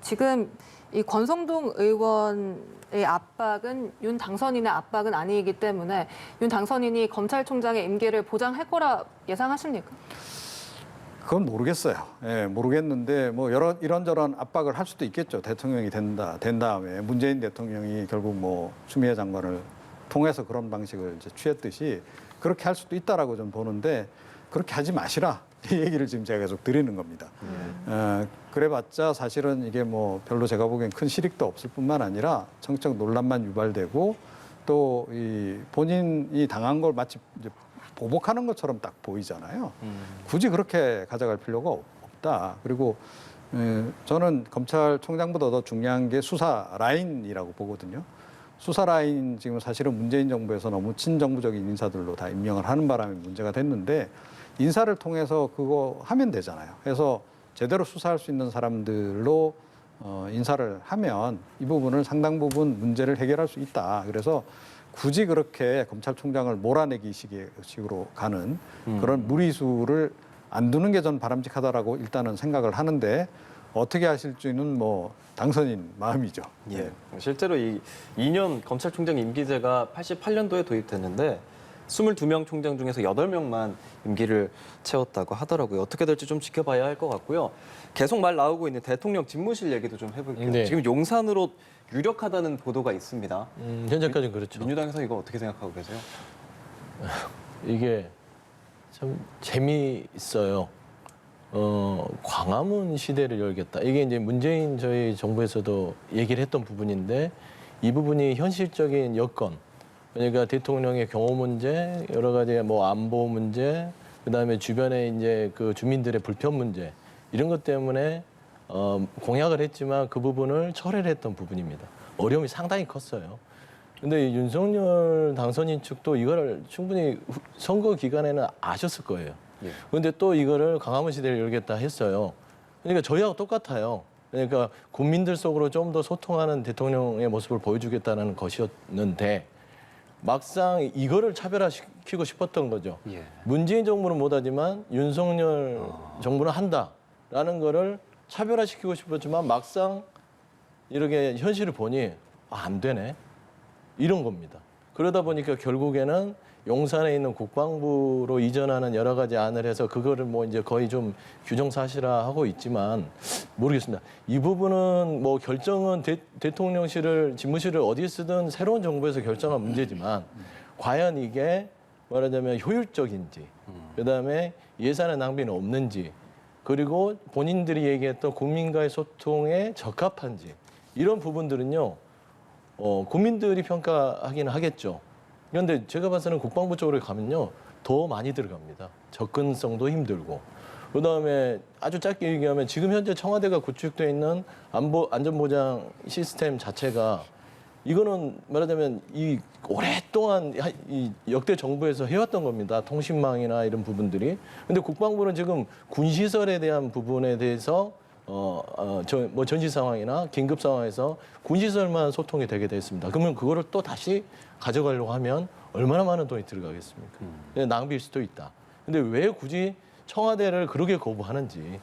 지금 이 권성동 의원의 압박은 윤 당선인의 압박은 아니기 때문에 윤 당선인이 검찰총장의 임기를 보장할 거라 예상하십니까? 그건 모르겠어요. 예, 모르겠는데 뭐 이런저런 압박을 할 수도 있겠죠. 대통령이 된 다음에 문재인 대통령이 결국 뭐 추미애 장관을 통해서 그런 방식을 이제 취했듯이 그렇게 할 수도 있다라고 좀 보는데 그렇게 하지 마시라 이 얘기를 지금 제가 계속 드리는 겁니다. 그래봤자 사실은 이게 뭐 별로 제가 보기엔 큰 실익도 없을 뿐만 아니라 정책 논란만 유발되고 또 이 본인이 당한 걸 마치 이제 보복하는 것처럼 딱 보이잖아요. 굳이 그렇게 가져갈 필요가 없다. 그리고 저는 검찰총장보다 더 중요한 게 수사 라인이라고 보거든요. 수사 라인 지금 사실은 문재인 정부에서 너무 친정부적인 인사들로 다 임명을 하는 바람에 문제가 됐는데 인사를 통해서 그거 하면 되잖아요. 그래서 제대로 수사할 수 있는 사람들로 인사를 하면 이 부분을 상당 부분 문제를 해결할 수 있다. 그래서 굳이 그렇게 검찰총장을 몰아내기 식으로 가는 그런 무리수를 안 두는 게 전 바람직하다라고 일단은 생각을 하는데 어떻게 하실지는 뭐 당선인 마음이죠. 예. 실제로 이 2년 검찰총장 임기제가 88년도에 도입됐는데 22명 총장 중에서 8명만 임기를 채웠다고 하더라고요. 어떻게 될지 좀 지켜봐야 할 것 같고요. 계속 말 나오고 있는 대통령 집무실 얘기도 좀 해볼게요. 네. 지금 용산으로 유력하다는 보도가 있습니다. 현재까지는 그렇죠. 민주당에서 이거 어떻게 생각하고 계세요? 이게 참 재미있어요. 광화문 시대를 열겠다. 이게 이제 문재인 저희 정부에서도 얘기를 했던 부분인데 이 부분이 현실적인 여건, 그러니까 대통령의 경호 문제, 여러 가지 뭐 안보 문제, 그다음에 주변에 이제 그 주민들의 불편 문제 이런 것 때문에 공약을 했지만 그 부분을 철회를 했던 부분입니다. 어려움이 상당히 컸어요. 근데 윤석열 당선인 측도 이거를 충분히 선거 기간에는 아셨을 거예요. 그런데 또 이거를 광화문 시대를 열겠다 했어요. 그러니까 저희하고 똑같아요. 그러니까 국민들 속으로 좀 더 소통하는 대통령의 모습을 보여주겠다는 것이었는데 막상 이거를 차별화시키고 싶었던 거죠. 문재인 정부는 못하지만 윤석열 정부는 한다라는 거를 차별화시키고 싶었지만 막상 이렇게 현실을 보니 안 되네. 이런 겁니다. 그러다 보니까 결국에는 용산에 있는 국방부로 이전하는 여러 가지 안을 해서 그거를 뭐 이제 거의 좀 규정사실화하고 있지만 모르겠습니다. 이 부분은 뭐 결정은 대통령실을 집무실을 어디 쓰든 새로운 정부에서 결정한 문제지만 과연 이게 말하자면 효율적인지 그다음에 예산의 낭비는 없는지 그리고 본인들이 얘기했던 국민과의 소통에 적합한지 이런 부분들은요. 국민들이 평가하기는 하겠죠. 그런데 제가 봐서는 국방부 쪽으로 가면요. 더 많이 들어갑니다. 접근성도 힘들고. 그다음에 아주 짧게 얘기하면 지금 현재 청와대가 구축되어 있는 안전보장 시스템 자체가 이거는 말하자면 이 오랫동안 이 역대 정부에서 해왔던 겁니다. 통신망이나 이런 부분들이. 근데 국방부는 지금 군시설에 대한 부분에 대해서 뭐 전시 상황이나 긴급 상황에서 군시설만 소통이 되게 됐습니다. 그러면 그거를 또 다시 가져가려고 하면 얼마나 많은 돈이 들어가겠습니까? 낭비일 수도 있다. 근데 왜 굳이 청와대를 그렇게 거부하는지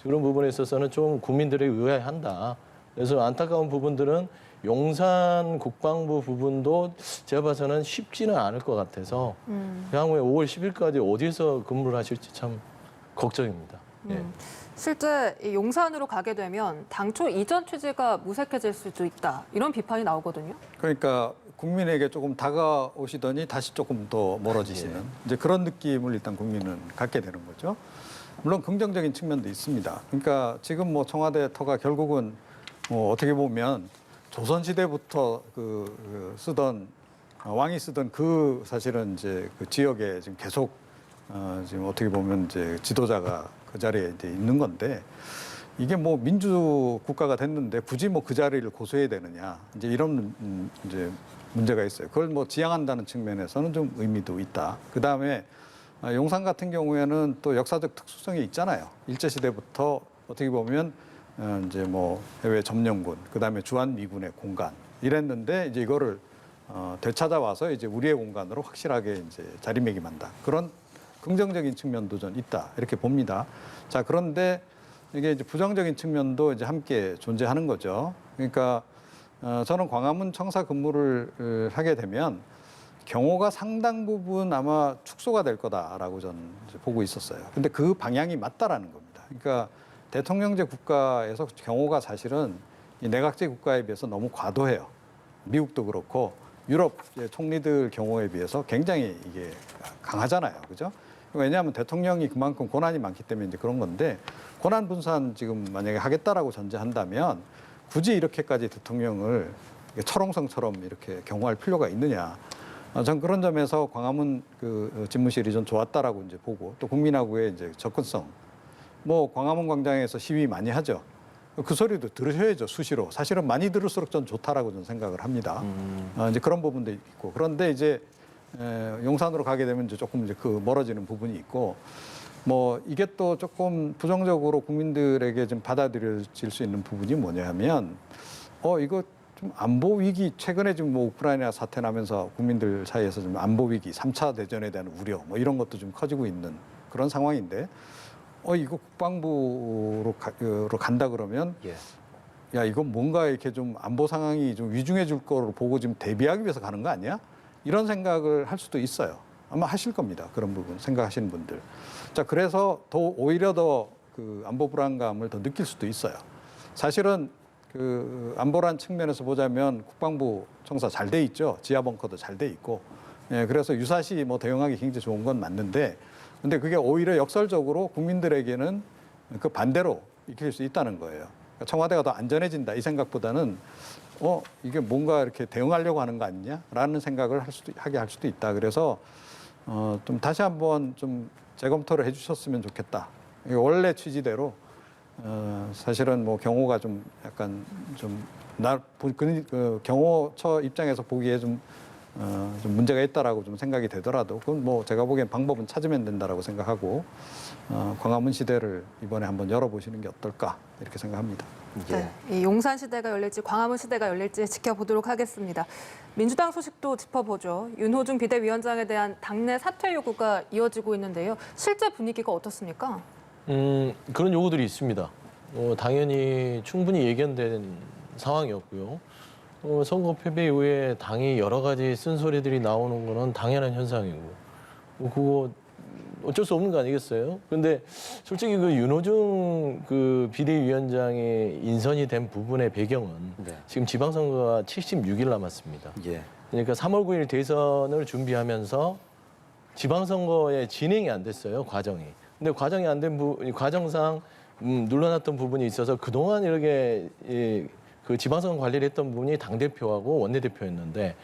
그런 부분에 있어서는 좀 국민들이 의아해한다. 그래서 안타까운 부분들은 용산 국방부 부분도 제가 봐서는 쉽지는 않을 것 같아서 향후에 5월 10일까지 어디서 근무를 하실지 참 걱정입니다. 예. 실제 이 용산으로 가게 되면 당초 이전 취지가 무색해질 수도 있다. 이런 비판이 나오거든요. 그러니까 국민에게 조금 다가오시더니 다시 조금 더 멀어지시는 이제 그런 느낌을 일단 국민은 갖게 되는 거죠. 물론 긍정적인 측면도 있습니다. 그러니까 지금 뭐 청와대 터가 결국은 어떻게 보면 조선시대부터 쓰던 왕이 쓰던 그 사실은 이제 그 지역에 지금 계속 지금 어떻게 보면 이제 지도자가 그 자리에 이제 있는 건데 이게 뭐 민주 국가가 됐는데 굳이 뭐 그 자리를 고수해야 되느냐 이제 이런 이제 문제가 있어요. 그걸 뭐 지향한다는 측면에서는 좀 의미도 있다. 그 다음에 용산 같은 경우에는 또 역사적 특수성이 있잖아요. 일제 시대부터 어떻게 보면 이제 뭐 해외 점령군, 그 다음에 주한 미군의 공간 이랬는데 이제 이거를 되찾아와서 이제 우리의 공간으로 확실하게 이제 자리매김한다. 그런 긍정적인 측면도 전 있다 이렇게 봅니다. 자 그런데 이게 이제 부정적인 측면도 이제 함께 존재하는 거죠. 그러니까 저는 광화문 청사 근무를 하게 되면 경호가 상당 부분 아마 축소가 될 거다라고 저는 이제 보고 있었어요. 근데 그 방향이 맞다라는 겁니다. 그러니까 대통령제 국가에서 경호가 사실은 이 내각제 국가에 비해서 너무 과도해요. 미국도 그렇고 유럽 총리들 경호에 비해서 굉장히 이게 강하잖아요. 그죠? 왜냐하면 대통령이 그만큼 권한이 많기 때문에 이제 그런 건데 권한 분산 지금 만약에 하겠다라고 전제한다면 굳이 이렇게까지 대통령을 철옹성처럼 이렇게 경호할 필요가 있느냐. 전 그런 점에서 광화문 그 집무실이 좀 좋았다라고 이제 보고 또 국민하고의 이제 접근성. 뭐 광화문 광장에서 시위 많이 하죠. 그 소리도 들으셔야죠, 수시로. 사실은 많이 들을수록 전 좋다라고 저는 생각을 합니다. 이제 그런 부분도 있고. 그런데 이제 용산으로 가게 되면 이제 조금 이제 그 멀어지는 부분이 있고, 뭐 이게 또 조금 부정적으로 국민들에게 좀 받아들여질 수 있는 부분이 뭐냐 하면, 이거 좀 안보 위기, 최근에 지금 뭐 우크라이나 사태 나면서 국민들 사이에서 좀 안보 위기, 3차 대전에 대한 우려, 뭐 이런 것도 좀 커지고 있는 그런 상황인데, 이거 국방부로 간다 그러면, 예. 야, 이건 뭔가 이렇게 좀 안보 상황이 좀 위중해질 거로 보고 지금 대비하기 위해서 가는 거 아니야? 이런 생각을 할 수도 있어요. 아마 하실 겁니다. 그런 부분 생각하시는 분들. 자, 그래서 오히려 더 그 안보 불안감을 더 느낄 수도 있어요. 사실은 그 안보란 측면에서 보자면 국방부 청사 잘 돼 있죠. 지하 벙커도 잘 돼 있고. 예, 그래서 유사시 뭐 대응하기 굉장히 좋은 건 맞는데, 근데 그게 오히려 역설적으로 국민들에게는 그 반대로 익힐 수 있다는 거예요. 그러니까 청와대가 더 안전해진다 이 생각보다는 이게 뭔가 이렇게 대응하려고 하는 거 아니냐라는 생각을 하게 할 수도 있다. 그래서 좀 다시 한번 좀 재검토를 해주셨으면 좋겠다. 이게 원래 취지대로 사실은 뭐 경호가 좀 약간 그 경호처 입장에서 보기에 좀 문제가 있다라고 좀 생각이 되더라도 그건 뭐 제가 보기엔 방법은 찾으면 된다라고 생각하고 광화문 시대를 이번에 한번 열어보시는 게 어떨까 이렇게 생각합니다. 네, 이 용산 시대가 열릴지 광화문 시대가 열릴지 지켜보도록 하겠습니다. 민주당 소식도 짚어보죠. 윤호중 비대위원장에 대한 당내 사퇴 요구가 이어지고 있는데요. 실제 분위기가 어떻습니까? 그런 요구들이 있습니다. 당연히 충분히 예견된 상황이었고요. 선거 패배 이후에 당이 여러 가지 쓴소리들이 나오는 거는 당연한 현상이고, 그거 어쩔 수 없는 거 아니겠어요? 근데 솔직히 그 윤호중 그 비대위원장이 인선이 된 부분의 배경은 네. 지금 지방선거가 76일 남았습니다. 예. 그러니까 3월 9일 대선을 준비하면서 지방선거에 진행이 안 됐어요, 과정이. 근데 과정이 안 된 과정상 눌러놨던 부분이 있어서 그동안 이렇게 그 지방선거 관리를 했던 분이 당대표하고 원내대표였는데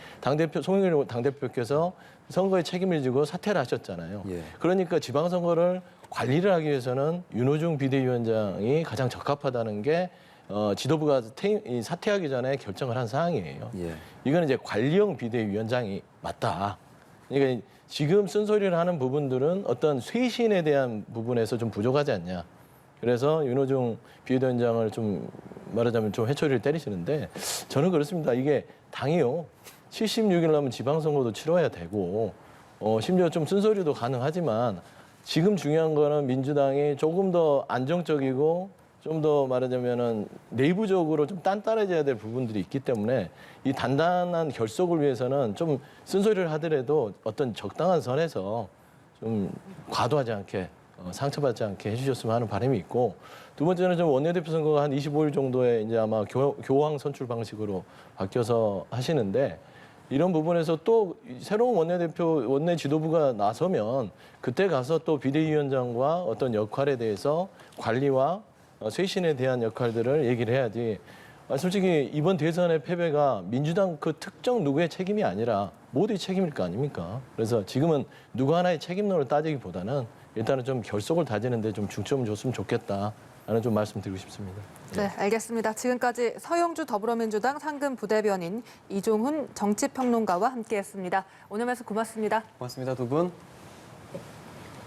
송영길 당대표께서 선거에 책임을 지고 사퇴를 하셨잖아요. 예. 그러니까 지방선거를 관리를 하기 위해서는 윤호중 비대위원장이 가장 적합하다는 게 지도부가 사퇴하기 전에 결정을 한 사항이에요. 예. 이거는 이제 관리형 비대위원장이 맞다. 그러니까 지금 쓴소리를 하는 부분들은 어떤 쇄신에 대한 부분에서 좀 부족하지 않냐. 그래서 윤호중 비대위원장을 좀 말하자면 좀 회초리를 때리시는데 저는 그렇습니다. 이게 당이요. 76일 남은 지방선거도 치러야 되고 심지어 좀 쓴소리도 가능하지만 지금 중요한 거는 민주당이 조금 더 안정적이고 좀 더 말하자면은 내부적으로 좀 단단해져야 될 부분들이 있기 때문에 이 단단한 결속을 위해서는 좀 쓴소리를 하더라도 어떤 적당한 선에서 좀 과도하지 않게 상처받지 않게 해주셨으면 하는 바람이 있고, 두 번째는 좀 원내대표 선거가 한 25일 정도에 이제 아마 교황 선출 방식으로 바뀌어서 하시는데 이런 부분에서 또 새로운 원내 지도부가 나서면 그때 가서 또 비대위원장과 어떤 역할에 대해서 관리와 쇄신에 대한 역할들을 얘기를 해야지. 솔직히 이번 대선의 패배가 민주당 그 특정 누구의 책임이 아니라 모두의 책임일 거 아닙니까? 그래서 지금은 누구 하나의 책임론을 따지기보다는 일단은 좀 결속을 다지는 데 좀 중점을 줬으면 좋겠다라는 좀 말씀드리고 싶습니다. 네, 알겠습니다. 지금까지 서영주 더불어민주당 상근 부대변인 이종훈 정치평론가와 함께했습니다. 오늘 말씀 고맙습니다. 고맙습니다, 두 분.